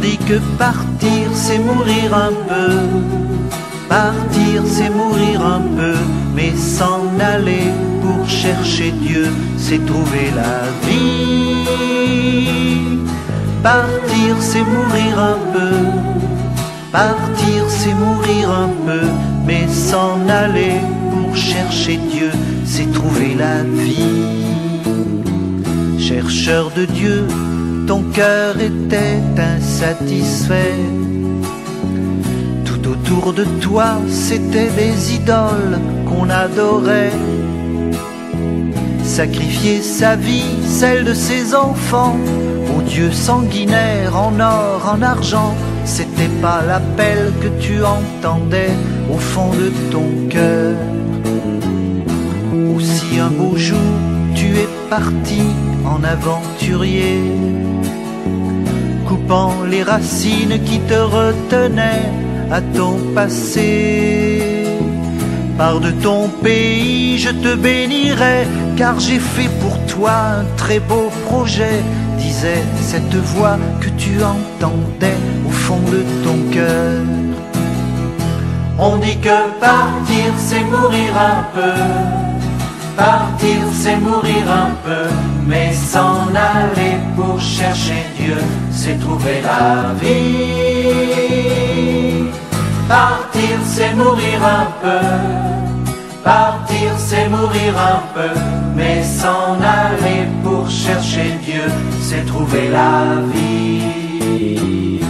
dit que partir c'est mourir un peu. Partir c'est mourir un peu, mais s'en aller pour chercher Dieu, c'est trouver la vie. Partir c'est mourir un peu. Partir c'est mourir un peu, mais s'en aller pour chercher Dieu, c'est trouver la vie. Chercheur de Dieu, ton cœur était insatisfait. Tout autour de toi, c'était des idoles qu'on adorait. Sacrifier sa vie, celle de ses enfants, aux dieux sanguinaires en or, en argent, c'était pas l'appel que tu entendais au fond de ton cœur. Aussi un beau jour, tu es parti en aventurier, coupant les racines qui te retenaient à ton passé. Pars de ton pays, je te bénirai, car j'ai fait pour toi un très beau projet, disait cette voix que tu entendais au fond de ton cœur. On dit que partir c'est mourir un peu. Partir c'est mourir un peu, mais s'en aller pour chercher Dieu, c'est trouver la vie. Partir c'est mourir un peu. Partir c'est mourir un peu, mais s'en aller pour chercher Dieu, c'est trouver la vie.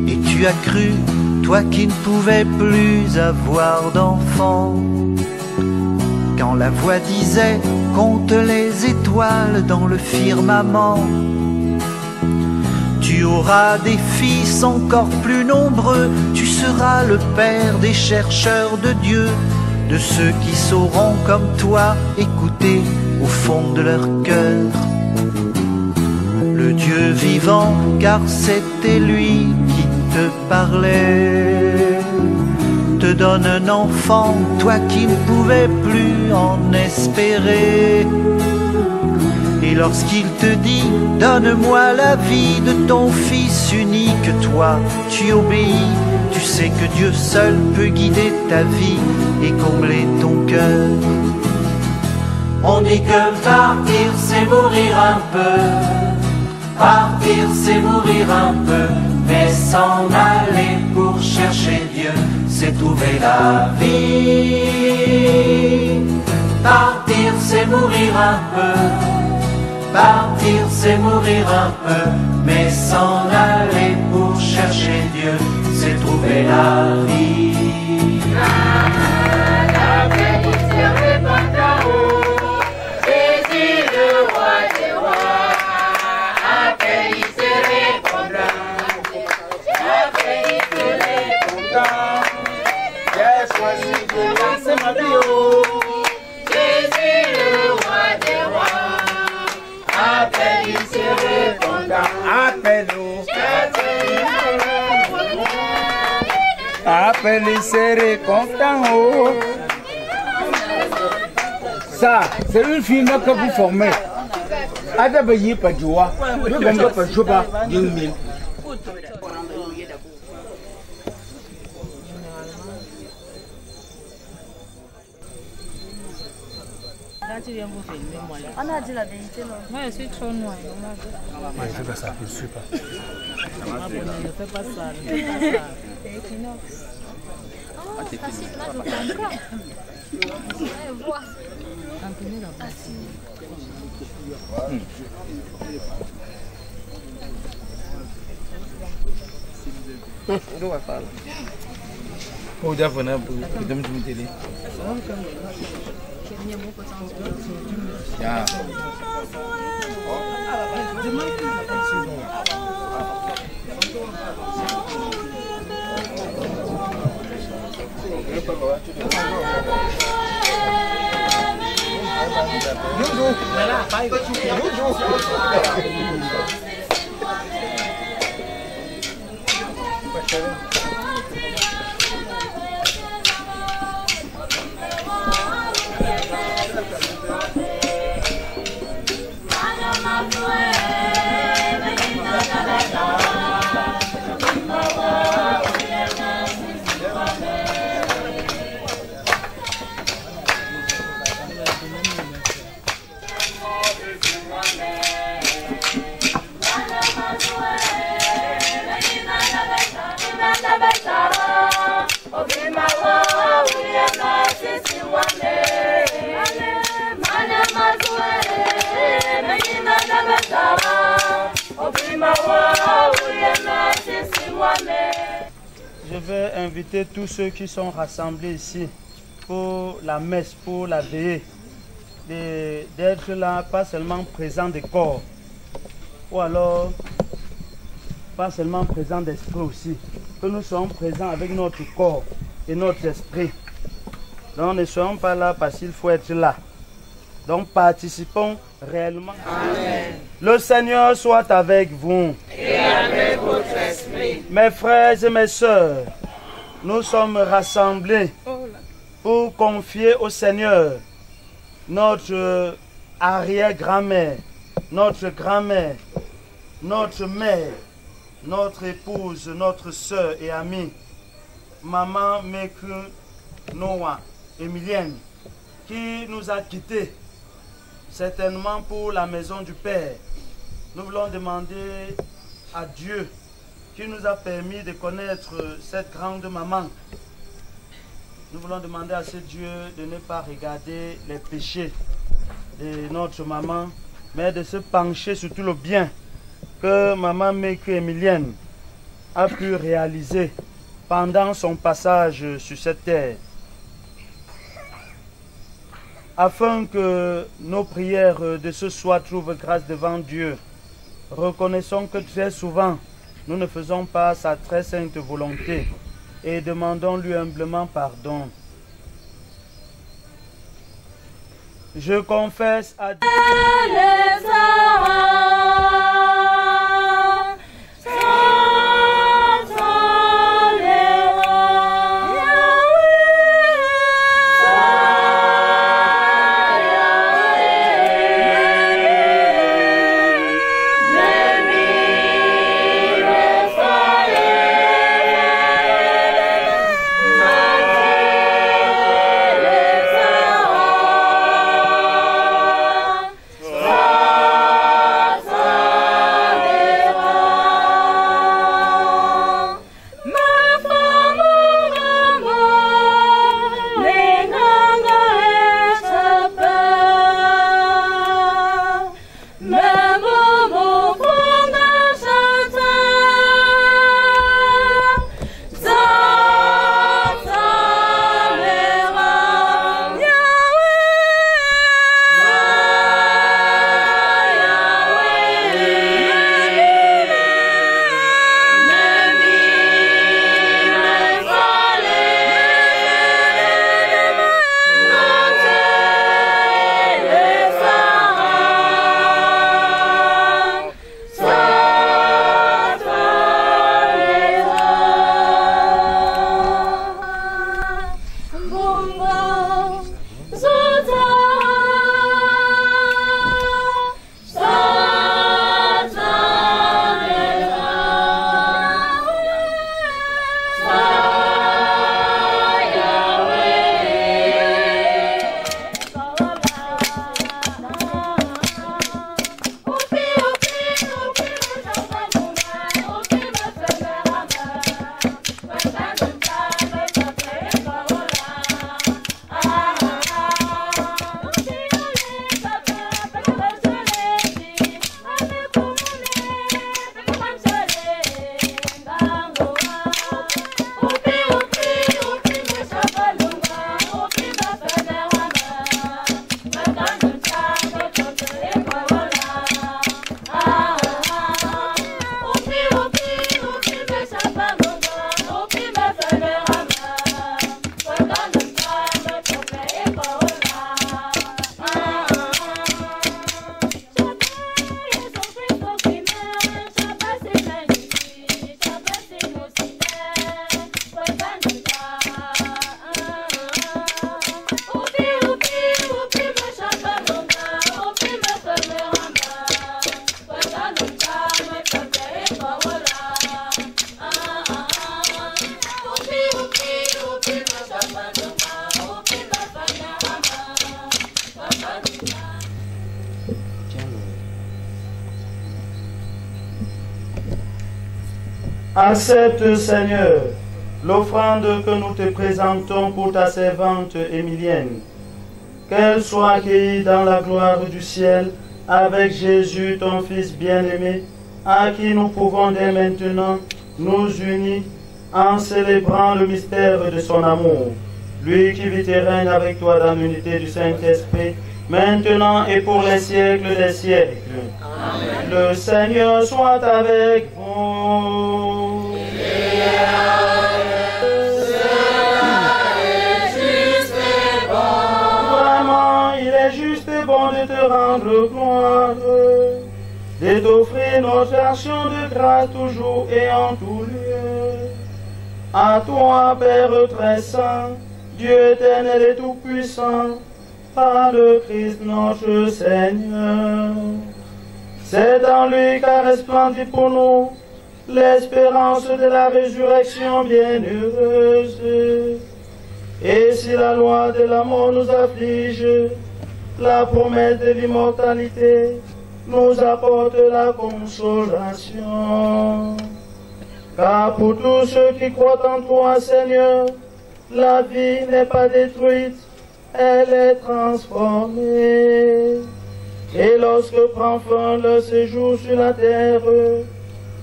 Et tu as cru, toi qui ne pouvais plus avoir d'enfant, quand la voix disait compte les étoiles dans le firmament. Tu auras des fils encore plus nombreux, tu seras le père des chercheurs de Dieu, de ceux qui sauront comme toi écouter au fond de leur cœur le Dieu vivant, car c'était lui qui te parlait. Te donne un enfant, toi qui ne pouvais plus en espérer. Et lorsqu'il te dit donne-moi la vie de ton fils unique, toi tu obéis. Tu sais que Dieu seul peut guider ta vie et combler ton cœur. On dit que partir c'est mourir un peu. Partir c'est mourir un peu, mais s'en aller pour chercher Dieu, c'est trouver la vie. Partir c'est mourir un peu. Partir c'est mourir un peu, mais s'en aller pour chercher Dieu, c'est trouver la vie. La bénisse répand en haut, Jésus le roi des rois. La bénisse répandant, la bénisse répandant. J'ai choisi de lancer ma vie. Jésus le roi des rois. Appelle-nous, c'est répondant. Appelle-nous. Appelle-nous, c'est répondant. Ça, c'est une fille que vous formez. Adabayi Padjoua, le Ganga Padjouba, Yungmin. On a dit la vérité, non? Moi, je suis trop noire. Je fais pas ça, je suis pas. Ne fais pas ça, ne fais pas ça. Oh, facile, là, je comprends. Vois. Não vai falar. Ou já foi, né? Podemos meter ali. Já. Je vais inviter tous ceux qui sont rassemblés ici pour la messe, pour la veillée, d'être là, pas seulement présents de corps, ou alors pas seulement présents d'esprit aussi, que nous soyons présents avec notre corps et notre esprit. Donc ne soyons pas là parce qu'il faut être là. Donc participons réellement. Amen. Le Seigneur soit avec vous. Et avec votre esprit. Mes frères et mes sœurs, nous sommes rassemblés pour confier au Seigneur notre arrière-grand-mère, notre grand-mère, notre mère, notre épouse, notre sœur et amie, Maman Meku Noah Emilienne, qui nous a quittés, certainement pour la maison du Père. Nous voulons demander à Dieu qui nous a permis de connaître cette grande maman. Nous voulons demander à ce Dieu de ne pas regarder les péchés de notre maman, mais de se pencher sur tout le bien que Maman Meku Emilienne a pu réaliser pendant son passage sur cette terre. Afin que nos prières de ce soir trouvent grâce devant Dieu, reconnaissons que très souvent, nous ne faisons pas sa très sainte volonté et demandons-lui humblement pardon. Je confesse à Dieu. Accepte, Seigneur, l'offrande que nous te présentons pour ta servante Emilienne. Qu'elle soit accueillie dans la gloire du ciel avec Jésus, ton Fils bien-aimé, à qui nous pouvons dès maintenant nous unir en célébrant le mystère de son amour. Lui qui vit et règne avec toi dans l'unité du Saint-Esprit, maintenant et pour les siècles des siècles. Amen. Le Seigneur soit avec vous. Vraiment, il est juste et bon de te rendre gloire, de t'offrir notre action de grâce toujours et en tout lieu. À toi, Père très saint, Dieu éternel et tout-puissant, par le Christ notre Seigneur. C'est en lui qu'a resplendi pour nous l'espérance de la résurrection bienheureuse. Et si la loi de la mort nous afflige, la promesse de l'immortalité nous apporte la consolation. Car pour tous ceux qui croient en toi, Seigneur, la vie n'est pas détruite, elle est transformée. Et lorsque prend fin leur séjour sur la terre,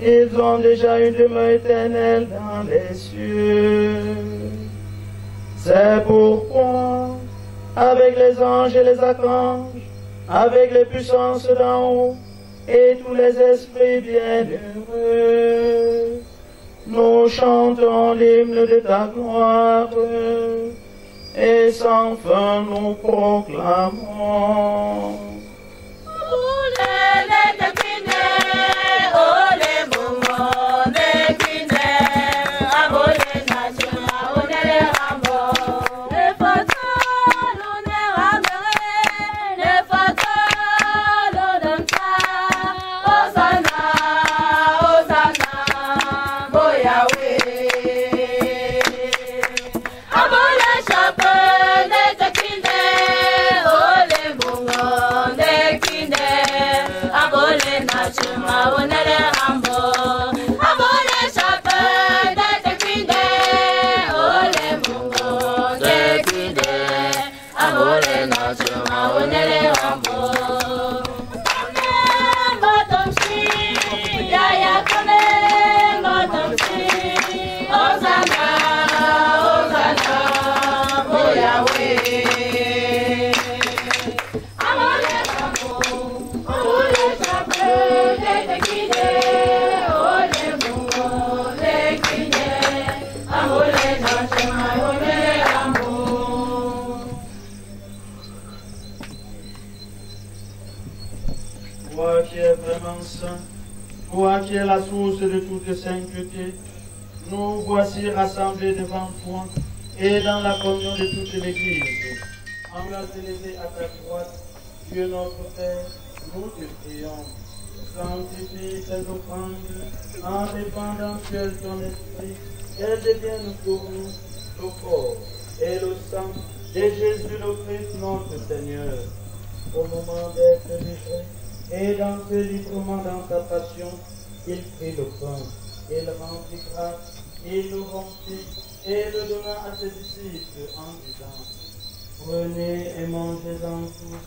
ils ont déjà une demeure éternelle dans les cieux. C'est pourquoi, avec les anges et les archanges, avec les puissances d'en haut et tous les esprits bienheureux, nous chantons l'hymne de ta gloire et sans fin nous proclamons. Toi qui es vraiment saint, toi qui es la source de toute sainteté, nous voici rassemblés devant toi et dans la communion de toute l'Église. En nous élevé à ta droite, Dieu notre Père, nous te prions. Sanctifie ces offrandes en répandant sur ton esprit, et devienne pour nous le corps et le sang de Jésus le Christ notre Seigneur. Au moment d'être livré, et dans ce livrement dans sa passion, il prit le pain, il rendit grâce, il le rompit, et le donna à ses disciples en disant, prenez et mangez-en tous,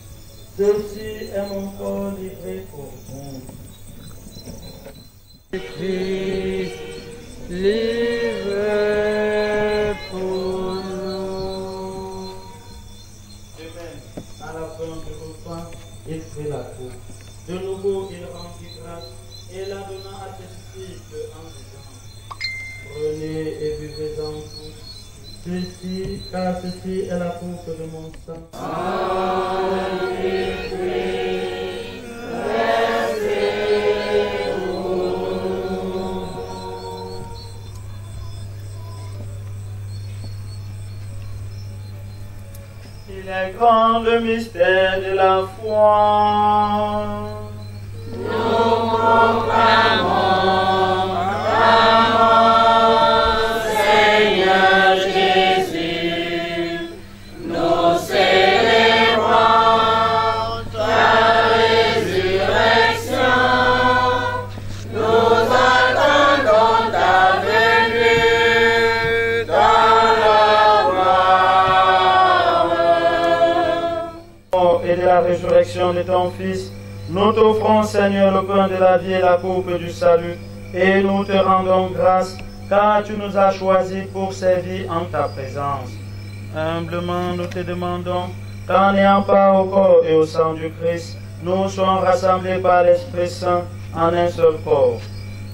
ceci est mon corps livré pour vous. Christ, livré pour nous. De même, à la fin du repas, il prit la coupe. De nouveau, il rendit grâce et la donna à ses disciples en disant, prenez et buvez-en tous, ceci, car ceci est la coupe de mon sang. Il est grand le mystère de la foi. Nous proclamons ta mort, Seigneur Jésus. Nous célébrons ta résurrection. Nous attendons ta venue dans la gloire. Et de la résurrection de ton Fils, Nous t'offrons, Seigneur, le pain de la vie et la coupe du salut, et nous te rendons grâce, car tu nous as choisis pour servir en ta présence. Humblement, nous te demandons, qu'en ayant part au corps et au sang du Christ, nous soyons rassemblés par l'Esprit Saint en un seul corps.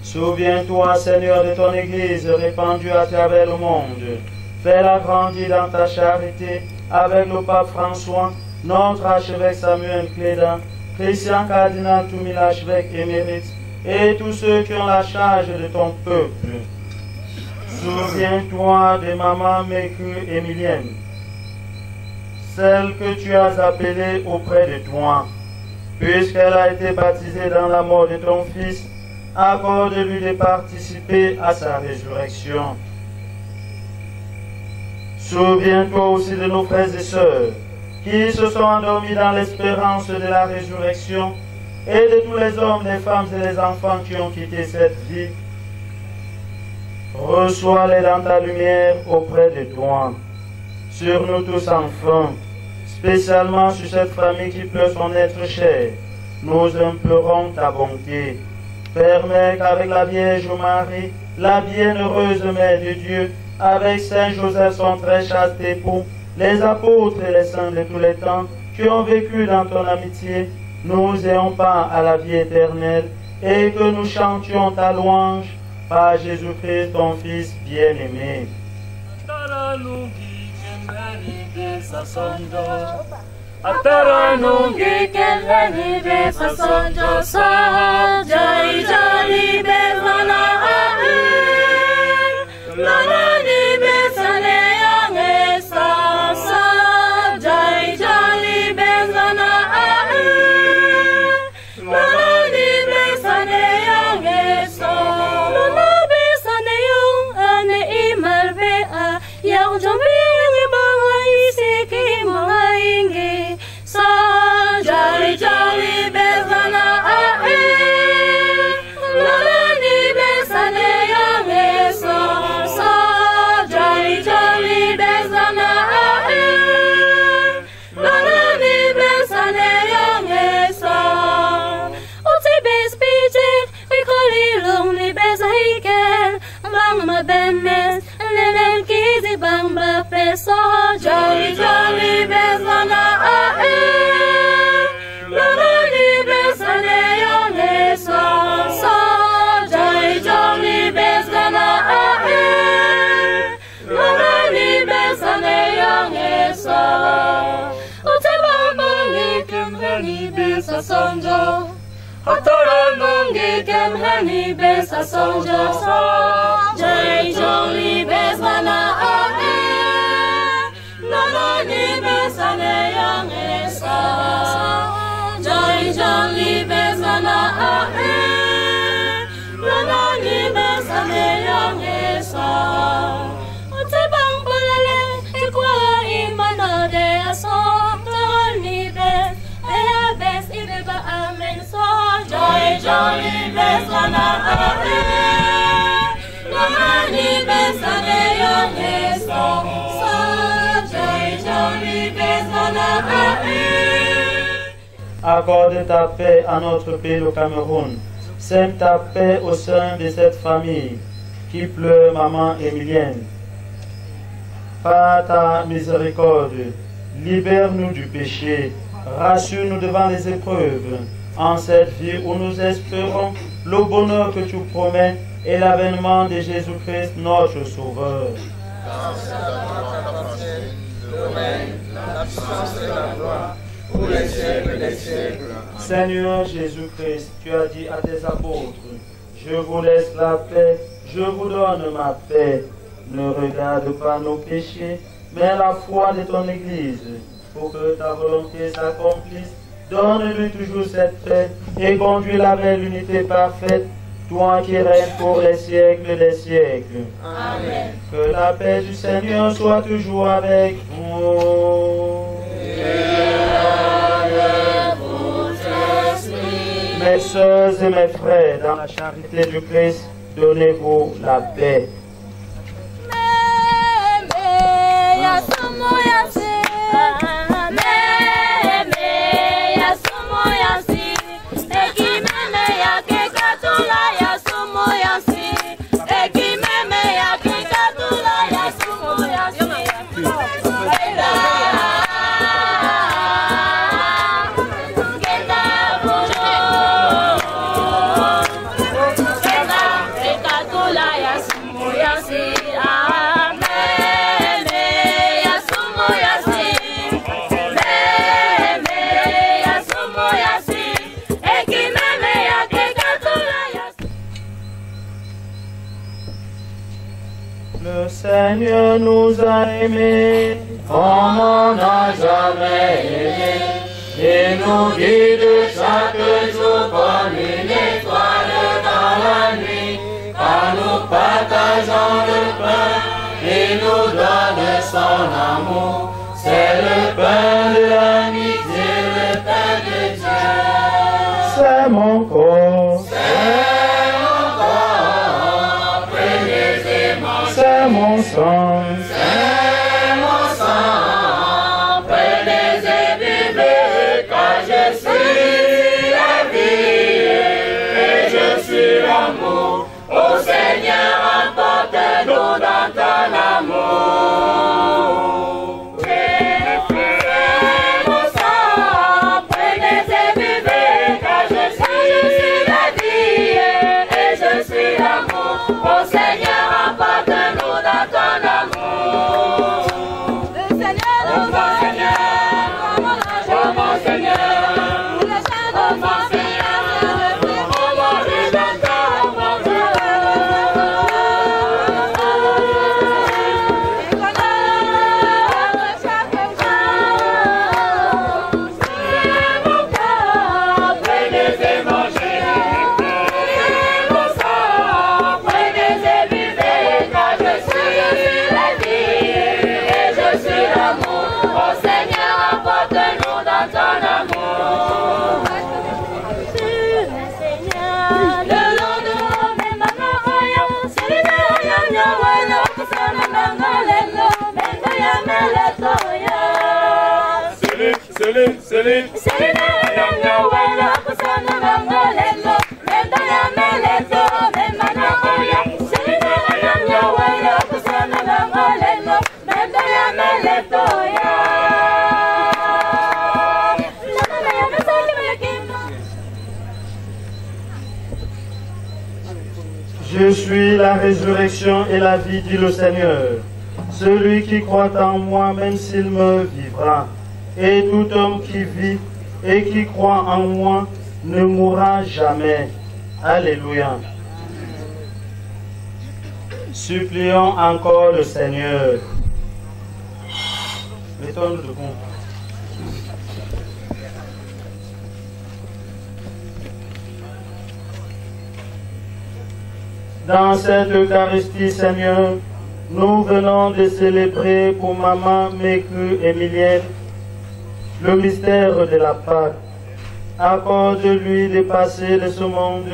Souviens-toi, Seigneur, de ton Église répandue à travers le monde. Fais-la grandir dans ta charité avec le pape François, notre archevêque Samuel Clédan, Christian Cardinal Toumi, l'archevêque émérite, et tous ceux qui ont la charge de ton peuple. Souviens-toi de maman Mécu Émilienne, celle que tu as appelée auprès de toi. Puisqu'elle a été baptisée dans la mort de ton Fils, accorde-lui de participer à sa résurrection. Souviens-toi aussi de nos frères et sœurs qui se sont endormis dans l'espérance de la résurrection et de tous les hommes, les femmes et les enfants qui ont quitté cette vie. Reçois-les dans ta lumière auprès de toi. Sur nous tous enfin, spécialement sur cette famille qui pleure son être cher, nous implorons ta bonté. Permets qu'avec la Vierge Marie, la bienheureuse Mère de Dieu, avec Saint Joseph, son très chaste époux, les apôtres et les saints de tous les temps qui ont vécu dans ton amitié, nous ayons part à la vie éternelle et que nous chantions ta louange par Jésus-Christ, ton Fils bien-aimé. Ataranungi kelani besa sonjo sa jai jali bezana ae nanani besane yange sa sa jai jali bezana ae nanani besane yange sa nana besane yung ane imalbe a yaw jombi yange mga isiki mga ingi sa jali jali bezana ae nanani besane yange sa sa jali jali bezana ae nanani besane yange sa uti bes bijik bikoli long ni besahiken bang mabemes lelen kizi bang bapesa jali jali bezana ae nanani besane yange sa sa jali jali bezana ae nanani besane yange sa uti bambali kemhani besa sonjo Ataranungi kemhani besa sonjo sa jai jali bezana ae nanani besane yange sa jai jali bezana ae nanani besane yange sa uti bang bolale ikwa imana de asom tahani bes bes ibeba amen sa jai jali bezana ae nanani besane yange sa sa jai jali bezana ae. Accorde ta paix à notre pays, le Cameroun. Sème ta paix au sein de cette famille qui pleure maman Émilienne. Par ta miséricorde, libère-nous du péché, rassure-nous devant les épreuves, en cette vie où nous espérons le bonheur que tu promets et l'avènement de Jésus-Christ, notre Sauveur. Car c'est à toi qu'appartiennent le règne, la puissance et la gloire, pour les siècles des siècles. Seigneur Jésus-Christ, tu as dit à tes apôtres, je vous laisse la paix, je vous donne ma paix. Ne regarde pas nos péchés, mais la foi de ton Église, pour que ta volonté s'accomplisse. Donne-lui toujours cette paix et conduis-la vers l'unité parfaite, toi qui règnes pour les siècles des siècles. Amen. Que la paix du Seigneur soit toujours avec vous. Mes sœurs et mes frères, dans la charité du Christ, donnez-vous la paix. Seigneur nous a aimés, comme on n'a jamais aimé. Il nous guide chaque jour comme une étoile dans la nuit. Quand nous partageons le pain, il nous donne son amour. C'est le pain de l'amitié, le pain de Dieu. c'est mon corps, C'est mon corps, prenez-et mangez. c'est mon sang, C'est mon sang, prenez et buvez, car je suis la vie et je suis l'amour. Ô Seigneur, emporte-nous dans ton amour. C'est mon sang, prenez et buvez, car je suis la vie et je suis l'amour. Ô Seigneur, emporte-nous dans ton amour. Le Seigneur nous a aimés, comme mon Seigneur. Nous les chaînes de mon Seigneur, Je suis la résurrection et la vie, dit le Seigneur. Celui qui croit en moi, même s'il meurt, vivra. Et tout homme qui vit et qui croit en moi ne mourra jamais. Alléluia. Supplions encore le Seigneur. Mettons-nous debout. Dans cette Eucharistie, Seigneur, nous venons de célébrer pour Maman Mécu Emilienne le mystère de la Pâque. Accorde-lui de passer de ce monde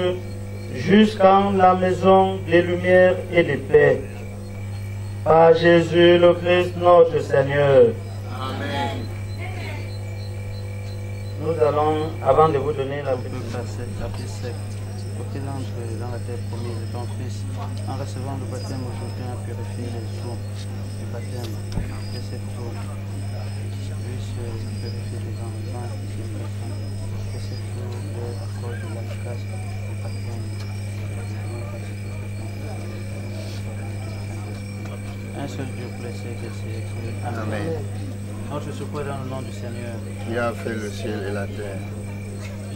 jusqu'en la maison des lumières et des paix. Par Jésus le Christ notre Seigneur. Amen. Nous allons, avant de vous donner la pièce sec, pour qu'il entre dans la terre promise de ton Fils, en recevant le baptême aujourd'hui, à purifier les eaux du baptême de cette eau, puisse purifier les enlèvements et les innocents, que cette eau leur accorde l'efficace du baptême. Un seul Dieu pour les siècles des siècles. Amen. Notre secours dans le nom du Seigneur. Qui a fait le ciel et la terre.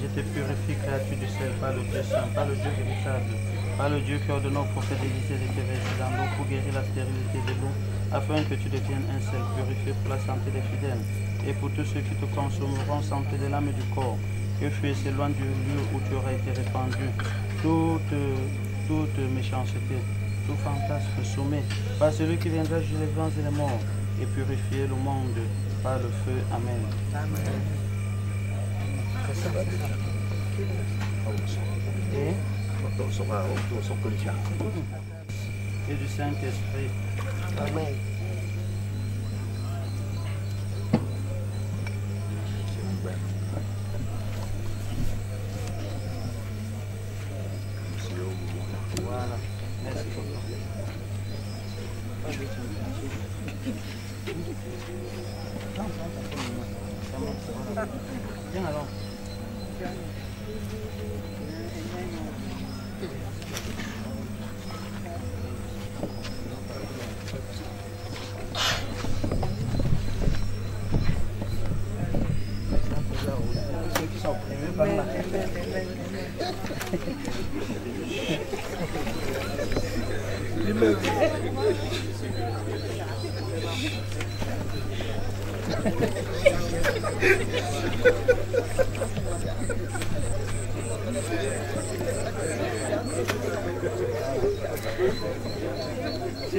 Je te purifie, créature du ciel, par le Dieu saint, par le Dieu véritable, par le Dieu qui ordonne aux prophètes d'éviter de te verser dans l'eau pour guérir la stérilité de l'eau, afin que tu deviennes un seul, purifié pour la santé des fidèles, et pour tous ceux qui te consommeront, santé de l'âme et du corps, que fuis s'éloigne du lieu où tu auras été répandu, toute méchanceté, tout fantasme sommé, par celui qui viendra juger les vivants et les morts, et purifier le monde par le feu. Amen. Amen. Et du Saint-Esprit. Amen. Voilà. Merci beaucoup. Viens alors. Ceux qui sont prévus par la Si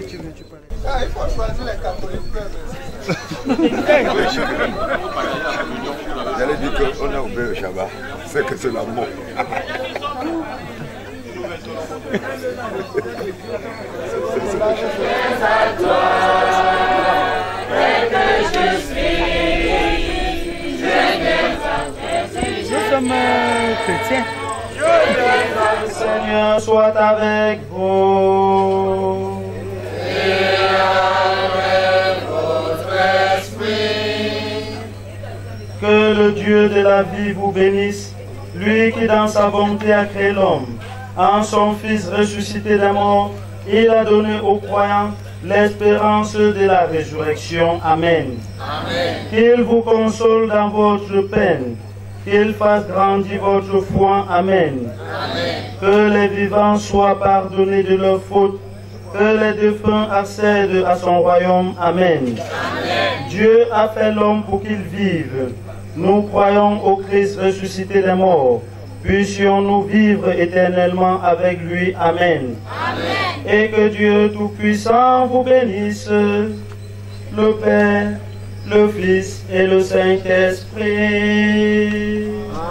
tu veux, tu peux aller. Ah, il faut choisir les catholiques. J'allais dire qu'on a ouvert le Shabbat. C'est que c'est la mort. Nous sommes chrétiens. Le Seigneur soit avec vous. Que le Dieu de la vie vous bénisse, lui qui dans sa bonté a créé l'homme. En son Fils ressuscité des morts, il a donné aux croyants l'espérance de la résurrection. Amen. Amen. Qu'il vous console dans votre peine, qu'il fasse grandir votre foi. Amen. Amen. Que les vivants soient pardonnés de leurs fautes, que les défunts accèdent à son royaume. Amen. Amen. Dieu a fait l'homme pour qu'il vive. Nous croyons au Christ ressuscité des morts. Puissions-nous vivre éternellement avec lui. Amen. Amen. Et que Dieu Tout-Puissant vous bénisse, le Père, le Fils et le Saint-Esprit. Amen.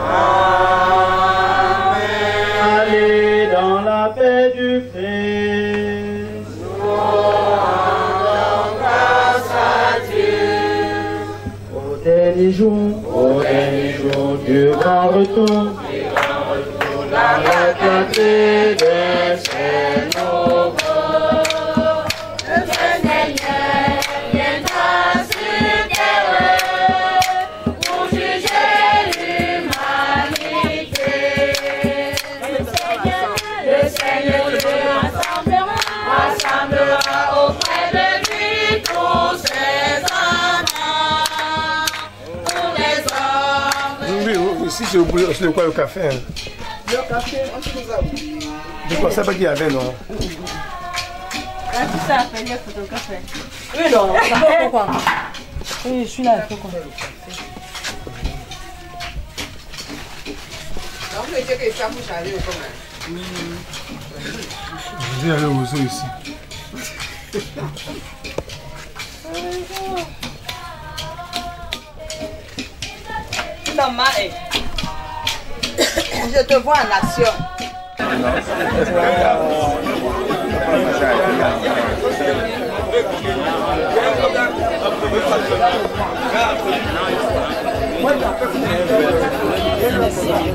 Allez dans la paix du Christ. Nous rendons grâce à Dieu. Au dernier jour du grand retour, Dans la clarté des cieux nouveaux, le Seigneur viendra sur terre pour juger l'humanité. Le Seigneur Dieu rassemblera auprès de lui tous ses enfants, tous les hommes. Oui, si je voulais aussi le café. Hein. Le café, on se nous a oublié. Je ne pensais pas qu'il y avait, non. Là, tout ça, fait les photographes. Oui, non, ça fait pourquoi? Oui, je suis là, il faut qu'on. Donc, vous étiez que ça vous chargez ou comment? Je vais aller aux eaux ici. Je te vois en action.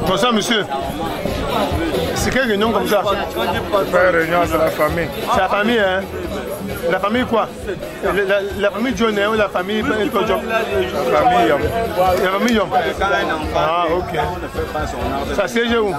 Bonsoir, monsieur. C'est quelle réunion comme ça? Pas réunion, c'est la famille. C'est la famille, hein? La famille quoi? La famille John ou la famille John? La famille Yom. La famille Yom. Ah, ok. Ça siège où?